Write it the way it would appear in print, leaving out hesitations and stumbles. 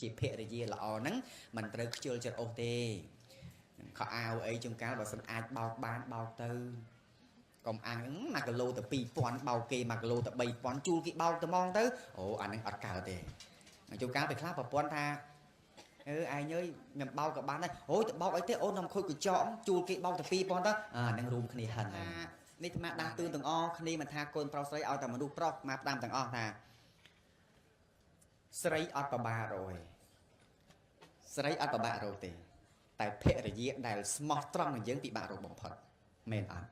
ជាភរិយាល្អហ្នឹងមិនត្រូវខ្ជិលចិត្តអូសទេខោអាវអីជួនកាលបើសិនអាចបោកបានបោកទៅកុំអាំង1គីឡូទៅ2000បោកគេ1គីឡូទៅ3000ជួលគេបោកទៅហ្មងទៅអូអាហ្នឹងអត់កើតទេជួនកាលពេលខ្លះប្រពន្ធថាឯងអើយខ្ញុំបោកក៏បានដែរអូយទៅបោកអីទេអូនខ្ញុំខូចកញ្ចក់ជួលគេបោកទៅ2000ទៅអាហ្នឹងរួមគ្នាហិននេះអាដាស់តឿនទាំងអស់គ្នាមិនថាកូនប្រុសស្រីឲ្យតែមនុស្សប្រុសមកផ្ដាំទាំងអស់ថាស្រីអត់ប្របាករយស្រីអត់ប្របាករយទេតែភរិយាដែលស្មោះត្រង់នឹងយើងពិបាករកបំផុតមែនអត់